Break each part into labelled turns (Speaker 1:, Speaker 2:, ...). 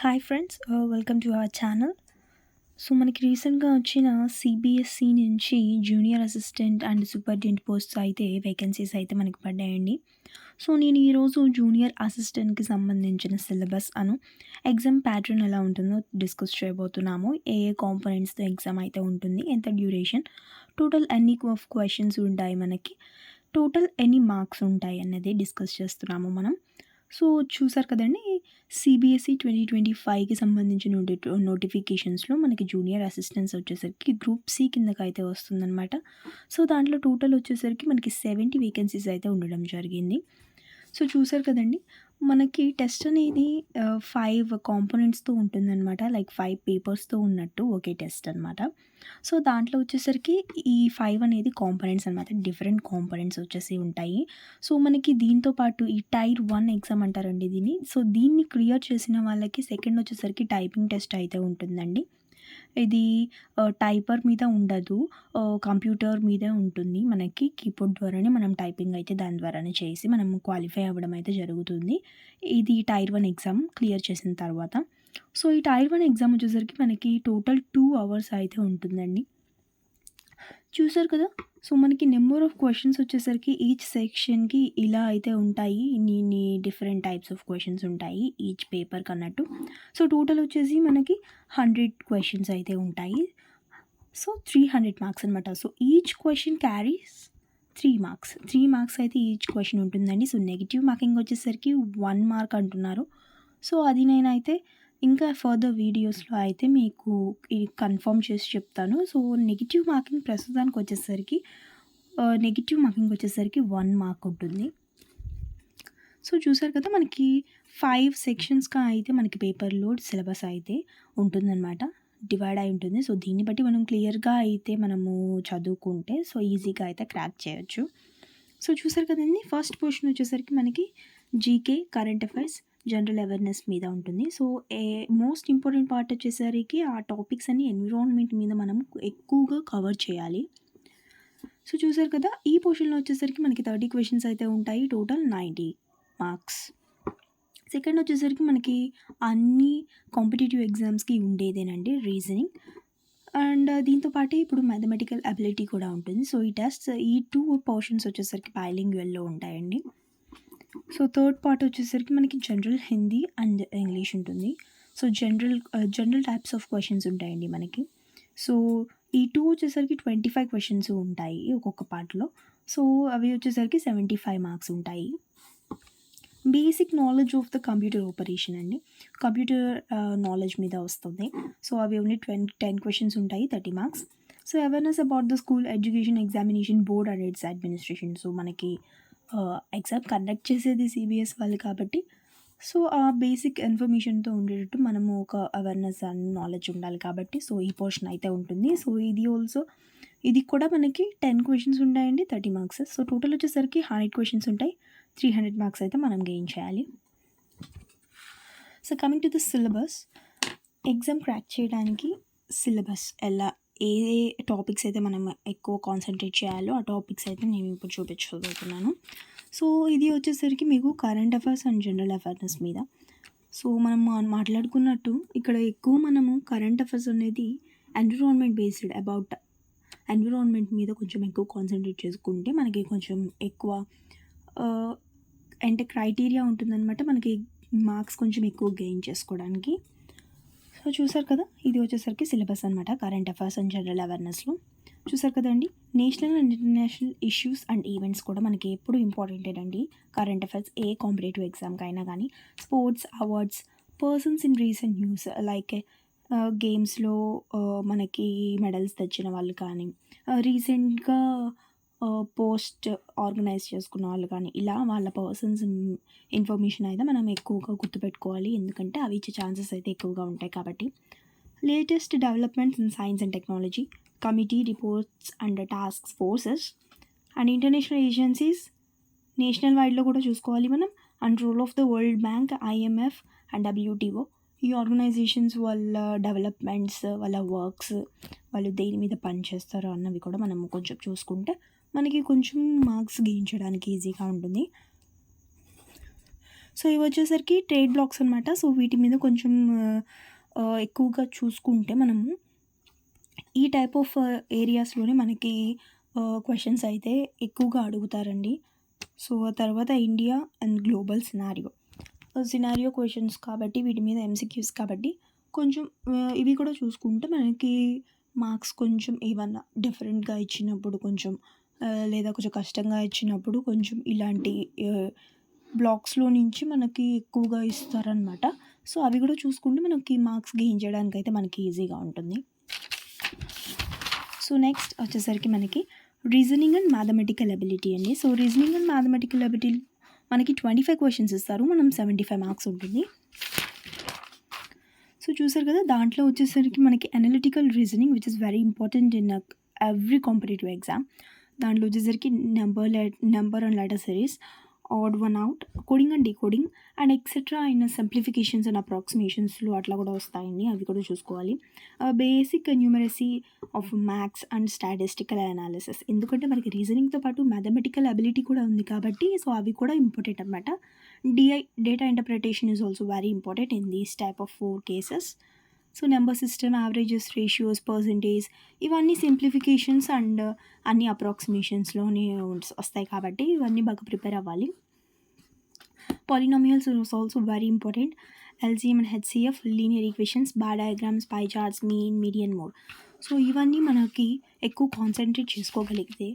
Speaker 1: Hi friends, welcome to our channel. So మనకి రీసెంట్గా వచ్చిన సిబిఎస్ఈ నుంచి junior assistant and superintendent posts అయితే వేకెన్సీస్ అయితే మనకి పడ్డాయండి. సో నేను ఈరోజు జూనియర్ అసిస్టెంట్కి సంబంధించిన సిలబస్ ఎగ్జామ్ ప్యాటర్న్ ఎలా ఉంటుందో డిస్కస్ చేయబోతున్నాము. ఏ ఏ కాంపోనెంట్స్తో ఎగ్జామ్ అయితే ఉంటుంది, ఎంత డ్యూరేషన్, టోటల్ ఎన్ని క్వశ్చన్స్ ఉంటాయి, మనకి టోటల్ ఎన్ని మార్క్స్ ఉంటాయి అన్నది డిస్కస్ చేస్తున్నాము మనం. సో చూసారు కదండి, సిబిఎస్ఈ 2025కి సంబంధించిన నోటిఫికేషన్స్లో మనకి జూనియర్ అసిస్టెంట్స్ వచ్చేసరికి గ్రూప్ సి కిందకైతే వస్తుందన్నమాట. సో దాంట్లో టోటల్ వచ్చేసరికి మనకి 70 వేకెన్సీస్ అయితే ఉండడం జరిగింది. సో చూసారు కదండి, మనకి టెస్ట్ అనేది 5 కాంపోనెంట్స్తో ఉంటుందన్నమాట. లైక్ 5 పేపర్స్తో ఉన్నట్టు ఒకే టెస్ట్ అనమాట. సో దాంట్లో వచ్చేసరికి ఈ 5 అనేది కాంపోనెంట్స్ అనమాట. డిఫరెంట్ కాంపోనెంట్స్ వచ్చేసి ఉంటాయి. సో మనకి దీంతో పాటు ఈ టైర్ 1 ఎగ్జామ్ అంటారండి దీన్ని. సో దీన్ని క్లియర్ చేసిన వాళ్ళకి సెకండ్ వచ్చేసరికి టైపింగ్ టెస్ట్ అయితే ఉంటుందండి. ఇది టైపర్ మీద ఉండదు. కంప్యూటర్ మీదే ఉంటుంది. మనకి కీబోర్డ్ ద్వారానే మనం టైపింగ్ అయితే దాని ద్వారానే చేసి మనం క్వాలిఫై అవ్వడం అయితే జరుగుతుంది. ఇది టైర్ 1 ఎగ్జామ్ క్లియర్ చేసిన తర్వాత. సో ఈ టైర్ 1 ఎగ్జామ్ వచ్చేసరికి మనకి టోటల్ 2 అవర్స్ అయితే ఉంటుందండి. చూసారు కదా, సో మనకి నెంబర్ ఆఫ్ క్వశ్చన్స్ వచ్చేసరికి ఈచ్ సెక్షన్కి ఇలా అయితే ఉంటాయి. ఇన్ని డిఫరెంట్ టైప్స్ ఆఫ్ క్వశ్చన్స్ ఉంటాయి ఈచ్ పేపర్కి అన్నట్టు. సో టోటల్ వచ్చేసి మనకి 100 క్వశ్చన్స్ అయితే ఉంటాయి. సో 300 మార్క్స్ అనమాట. So each question carries 3 marks. 3 marks అయితే ఈచ్ క్వశ్చన్ ఉంటుందండి. సో నెగిటివ్ మార్కింగ్ వచ్చేసరికి 1 మార్క్ అంటున్నారు. సో అది నేనైతే ఇంకా ఫర్దర్ వీడియోస్లో అయితే మీకు ఇది కన్ఫర్మ్ చేసి చెప్తాను. సో నెగిటివ్ మార్కింగ్ ప్రస్తుతానికి వచ్చేసరికి 1 మార్క్ ఉంటుంది. సో చూసారు కదా, మనకి 5 సెక్షన్స్గా అయితే మనకి పేపర్లో సిలబస్ అయితే ఉంటుందన్నమాట. డివైడ్ అయి ఉంటుంది. సో దీన్ని బట్టి మనం క్లియర్గా అయితే మనము చదువుకుంటే సో ఈజీగా అయితే క్రాక్ చేయొచ్చు. సో చూసారు కదండి, ఫస్ట్ క్వశ్చన్ వచ్చేసరికి మనకి GK, current affairs, general awareness మీద ఉంటుంది. సో మోస్ట్ ఇంపార్టెంట్ పార్ట్ వచ్చేసరికి ఆ టాపిక్స్ అన్ని ఎన్విరాన్మెంట్ మీద మనం ఎక్కువగా కవర్ చేయాలి. సో చూసారు కదా, ఈ పోర్షన్లో వచ్చేసరికి మనకి 30 క్వశ్చన్స్ అయితే ఉంటాయి. Total 90 marks. సెకండ్ వచ్చేసరికి మనకి అన్ని కాంపిటేటివ్ ఎగ్జామ్స్కి ఉండేదేనండి రీజనింగ్. అండ్ దీంతో పాటు ఇప్పుడు మ్యాథమెటికల్ అబిలిటీ కూడా ఉంటుంది. సో ఈ 2 పోర్షన్స్ వచ్చేసరికి బైలింగ్వల్లో ఉంటాయండి. సో థర్డ్ పార్ట్ వచ్చేసరికి మనకి జనరల్ హిందీ అండ్ ఇంగ్లీష్ ఉంటుంది. So general types of questions ఉంటాయండి మనకి. సో ఈ 2 వచ్చేసరికి 25 క్వశ్చన్స్ ఉంటాయి ఒక్కొక్క పార్ట్లో. సో అవి వచ్చేసరికి 75 మార్క్స్ ఉంటాయి. Basic knowledge of the computer operation అండి, కంప్యూటర్ నాలెడ్జ్ మీద వస్తుంది. సో అవి ఓన్లీ 10 క్వశ్చన్స్ ఉంటాయి, 30 marks. So awareness about the school education examination board and it's administration. So మనకి ఎగ్జామ్ కండక్ట్ చేసేది సిబిఎస్ వాళ్ళు కాబట్టి సో ఆ బేసిక్ ఇన్ఫర్మేషన్తో ఉండేటట్టు మనము ఒక అవేర్నెస్ అండ్ నాలెడ్జ్ ఉండాలి కాబట్టి సో ఈ పోర్షన్ అయితే ఉంటుంది. సో ఇది కూడా మనకి 10 క్వశ్చన్స్ ఉంటాయండి, 30 మార్క్స్. సో టోటల్ వచ్చేసరికి 100 క్వశ్చన్స్ ఉంటాయి, 300 మార్క్స్ అయితే మనం గెయిన్ చేయాలి. So coming to the syllabus, exam crack చేయడానికి సిలబస్ ఏ టాపిక్స్ అయితే మనం ఎక్కువ కాన్సన్ట్రేట్ చేయాలో ఆ టాపిక్స్ అయితే నేను ఇప్పుడు చూపించబోతున్నాను. సో ఇది వచ్చేసరికి మీకు current affairs and general awareness మీద. సో మనం మాట్లాడుకున్నట్టు ఇక్కడ ఎక్కువ మనము కరెంట్ అఫైర్స్ అనేది ఎన్విరాన్మెంట్ బేస్డ్ అబౌట్ ఎన్విరాన్మెంట్ మీద కొంచెం ఎక్కువ కాన్సన్ట్రేట్ చేసుకుంటే మనకి కొంచెం ఎక్కువ అంటే క్రైటీరియా ఉంటుందన్నమాట, మనకి మార్క్స్ కొంచెం ఎక్కువ గెయిన్ చేసుకోవడానికి. సో చూసారు కదా, ఇది వచ్చేసరికి సిలబస్ అనమాట కరెంట్ అఫైర్స్ అండ్ జనరల్ అవేర్నెస్లో. చూసారు కదండి, national and international issues and events కూడా మనకి ఎప్పుడు ఇంపార్టెంటెడ్ అండి. కరెంట్ అఫైర్స్ ఏ కాంపిటేటివ్ ఎగ్జామ్కి అయినా కానీ, sports, awards, persons in recent news like గేమ్స్లో మనకి మెడల్స్ తెచ్చిన వాళ్ళు కానీ, రీసెంట్గా పోస్ట్ ఆర్గనైజ్ చేసుకున్న వాళ్ళు కానీ, ఇలా వాళ్ళ పర్సన్స్ ఇన్ఫర్మేషన్ అయితే మనం ఎక్కువగా గుర్తుపెట్టుకోవాలి. ఎందుకంటే అవి ఇచ్చే ఛాన్సెస్ అయితే ఎక్కువగా ఉంటాయి కాబట్టి. Latest developments in science and technology, committee reports and task forces and international agencies, national వైడ్లో కూడా చూసుకోవాలి మనం. And role of the world bank, IMF and WTO, ఈ ఆర్గనైజేషన్స్ వాళ్ళ డెవలప్మెంట్స్, వాళ్ళ వర్క్స్, వాళ్ళు దేని మీద పనిచేస్తారో అన్నవి కూడా మనము కొంచెం చూసుకుంటే మనకి కొంచెం మార్క్స్ గెయిన్ చేయడానికి ఈజీగా ఉంటుంది. సో ఇవి వచ్చేసరికి ట్రేడ్ బ్లాక్స్ అనమాట. సో వీటి మీద కొంచెం ఎక్కువగా చూసుకుంటే మనము ఈ టైప్ ఆఫ్ ఏరియాస్‌లోనే మనకి క్వెషన్స్ అయితే ఎక్కువగా అడుగుతారండి. సో ఆ తర్వాత India and global scenario questions కాబట్టి వీటి మీద ఎంసీక్యూస్ కాబట్టి కొంచెం ఇవి కూడా చూసుకుంటే మనకి మార్క్స్ కొంచెం ఏమన్నా డిఫరెంట్‌గా ఇచ్చినప్పుడు కొంచెం లేదా కొంచెం కష్టంగా ఇచ్చినప్పుడు కొంచెం ఇలాంటి బ్లాక్స్‌లో నుంచి మనకి ఎక్కువగా ఇస్తారనమాట. సో అవి కూడా చూసుకుంటే మనకి మార్క్స్ గెయిన్ చేయడానికైతే మనకి ఈజీగా ఉంటుంది. సో నెక్స్ట్ వచ్చేసరికి మనకి రీజనింగ్ అండ్ మ్యాథమెటికల్ ఎబిలిటీ అండి. So reasoning and mathematical ability మనకి 25 క్వెషన్స్ ఇస్తారు. మనం 75 మార్క్స్ ఉంటుంది. సో చూసారు కదా, దాంట్లో వచ్చేసరికి మనకి analytical reasoning which is very important in every competitive exam. దాంట్లో వచ్చేసరికి number and letter series, odd one out, coding and decoding and etcetera అయిన సింప్లిఫికేషన్స్ అండ్ అప్రాక్సిమేషన్స్లో అట్లా కూడా వస్తాయండి. అవి కూడా చూసుకోవాలి. Basic numeracy of maths and statistical analysis, ఎందుకంటే మనకి రీజనింగ్తో పాటు మ్యాథమెటికల్ అబిలిటీ కూడా ఉంది కాబట్టి సో అవి కూడా ఇంపార్టెంట్ అనమాట. Data interpretation is also very important in these type of 4 cases. So number system, averages, ratios, percentage ఇవన్నీ సింప్లిఫికేషన్స్ అండ్ అన్ని అప్రాక్సిమేషన్స్లోనే వస్తాయి కాబట్టి ఇవన్నీ బాగా ప్రిపేర్ అవ్వాలి. Polynomials is also very important. LCM and HCF, linear equations, bar diagrams, pi charts, mean, median, mode. So ఇవన్నీ మనకి ఎక్కువ కాన్సన్ట్రేట్ చేసుకోగలిగితే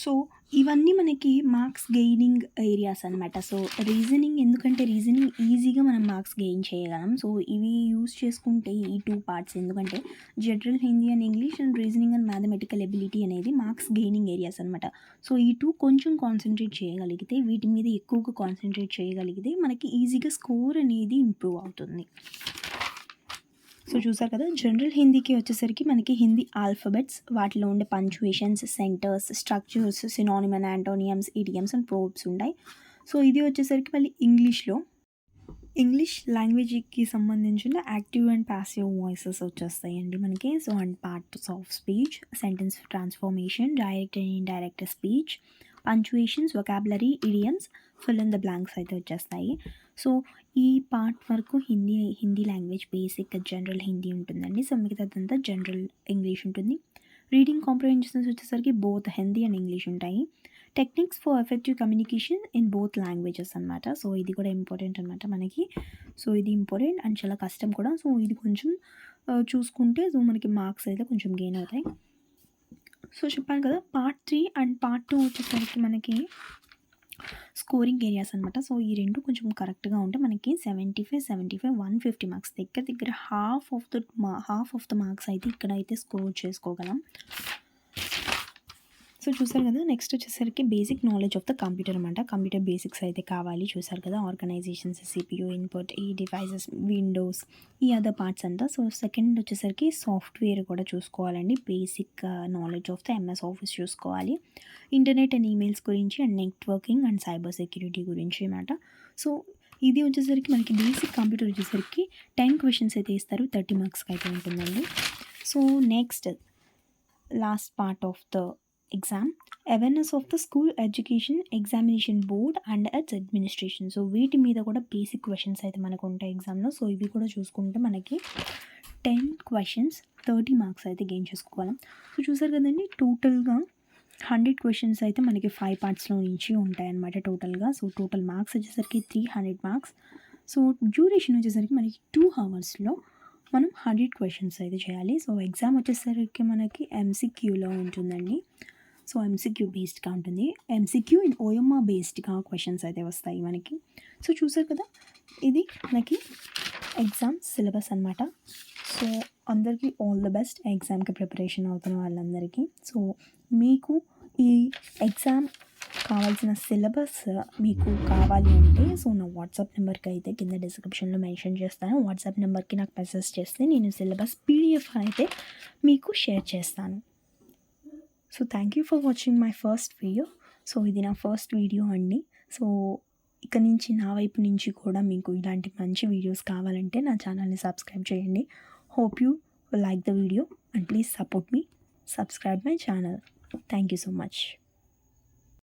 Speaker 1: సో ఇవన్నీ మనకి మార్క్స్ గెయినింగ్ ఏరియాస్ అనమాట. సో రీజనింగ్, ఎందుకంటే రీజనింగ్ ఈజీగా మనం మార్క్స్ గెయిన్ చేయగలం. సో ఇవి యూస్ చేసుకుంటే ఈ 2 పార్ట్స్, ఎందుకంటే general Hindi and English and reasoning and mathematical ability అనేది మార్క్స్ గెయినింగ్ ఏరియాస్ అనమాట. సో ఈ 2 కొంచెం కాన్సన్ట్రేట్ చేయగలిగితే, వీటి మీద ఎక్కువగా కాన్సన్ట్రేట్ చేయగలిగితే మనకి ఈజీగా స్కోర్ అనేది ఇంప్రూవ్ అవుతుంది. సో చూసారు కదా, జనరల్ హిందీకి వచ్చేసరికి మనకి హిందీ ఆల్ఫబెట్స్, వాటిలో ఉండే punctuations, sentences, structures, synonym and antonyms, idioms and proverbs ఉంటాయి. సో ఇది వచ్చేసరికి మళ్ళీ ఇంగ్లీష్ లాంగ్వేజ్కి సంబంధించిన యాక్టివ్ అండ్ ప్యాసివ్ వాయిసెస్ వచ్చేస్తాయండి మనకి. So and parts of speech, sentence transformation, direct and indirect speech, punctuations, vocabulary, idioms, fill in the blanks అయితే వచ్చేస్తాయి. So ఈ పార్ట్ వరకు Hindi language basic general Hindi ఉంటుందండి. సో మిగతాదంతా జనరల్ ఇంగ్లీష్ ఉంటుంది. రీడింగ్ కాంప్రహెన్షన్స్ వచ్చేసరికి బోత్ హిందీ అండ్ ఇంగ్లీష్ ఉంటాయి. Techniques for effective communication in both languages అనమాట. సో ఇది కూడా ఇంపార్టెంట్ అనమాట మనకి. సో ఇది ఇంపార్టెంట్ అండ్ చాలా కష్టం కూడా. సో ఇది కొంచెం చూసుకుంటే సో మనకి మార్క్స్ అయితే కొంచెం గెయిన్ అవుతాయి. సో చెప్పాను కదా, పార్ట్ 3 అండ్ పార్ట్ 2 వచ్చేసరికి మనకి స్కోరింగ్ ఏరియాస్ అనమాట. సో ఈ రెండు కొంచెం కరెక్ట్గా ఉంటే మనకి 75, 150 మార్క్స్, దగ్గర హాఫ్ ఆఫ్ ద మార్క్స్ అయితే ఇక్కడైతే స్కోర్ చేసుకోగలం. సో చూసారు కదా, నెక్స్ట్ వచ్చేసరికి basic knowledge of the computer అనమాట. కంప్యూటర్ బేసిక్స్ అయితే కావాలి. చూసారు కదా, ఆర్గనైజేషన్స్, సిపియూ, ఇన్పుట్, ఈ డివైజెస్, విండోస్, ఈ అదర్ పార్ట్స్ అంతా. సో సెకండ్ వచ్చేసరికి సాఫ్ట్వేర్ కూడా చూసుకోవాలండి. Basic knowledge of the MS office చూసుకోవాలి. ఇంటర్నెట్ అండ్ ఈమెయిల్స్ గురించి and networking and cyber security గురించి అనమాట. సో ఇది వచ్చేసరికి మనకి బేసిక్ కంప్యూటర్ వచ్చేసరికి 10 క్వశ్చన్స్ అయితే ఇస్తారు. 30 మార్క్స్కి అయితే ఉంటుందండి. So next last part of the exam, awareness of the school education examination board and it's administration. So వీటి మీద కూడా బేసిక్ క్వశ్చన్స్ అయితే మనకు ఉంటాయి ఎగ్జామ్లో. సో ఇవి కూడా చూసుకుంటే మనకి 10 క్వశ్చన్స్ 30 మార్క్స్ అయితే గెయిన్ చేసుకోగలం. సో చూసారు కదండి, టోటల్గా 100 క్వశ్చన్స్ అయితే మనకి 5 పార్ట్స్లో నుంచి ఉంటాయన్నమాట టోటల్గా. సో టోటల్ మార్క్స్ వచ్చేసరికి 300 మార్క్స్. సో డ్యూరేషన్ వచ్చేసరికి మనకి 2 అవర్స్లో మనం 100 క్వశ్చన్స్ అయితే చేయాలి. సో ఎగ్జామ్ వచ్చేసరికి మనకి ఎంసీక్యూలో ఉంటుందండి. సో ఎంసీక్యూ బేస్డ్గా ఉంటుంది. ఎంసీక్యూ ఇన్ ఓఎంఆర్ బేస్డ్గా క్వశ్చన్స్ అయితే వస్తాయి మనకి. సో చూసారు కదా, ఇది మనకి ఎగ్జామ్ సిలబస్ అనమాట. సో అందరికీ ఆల్ ద బెస్ట్ ఎగ్జామ్కి ప్రిపరేషన్ అవుతున్న వాళ్ళందరికీ. సో మీకు ఈ ఎగ్జామ్ కావాల్సిన సిలబస్ మీకు కావాలి అంటే సో నా వాట్సాప్ నెంబర్కి అయితే కింద డిస్క్రిప్షన్లో మెన్షన్ చేస్తాను. వాట్సాప్ నెంబర్కి నాకు మెసేజ్ చేస్తే నేను సిలబస్ పీడిఎఫ్ అయితే మీకు షేర్ చేస్తాను. So thank you for watching my first video. So ఇది నా ఫస్ట్ వీడియో అండి. సో ఇక నుంచి నా వైపు నుంచి కూడా మీకు ఇలాంటి మంచి వీడియోస్ కావాలంటే నా ఛానల్ని సబ్స్క్రైబ్ చేయండి. Hope you like the video and please support me, subscribe my channel. Thank you so much.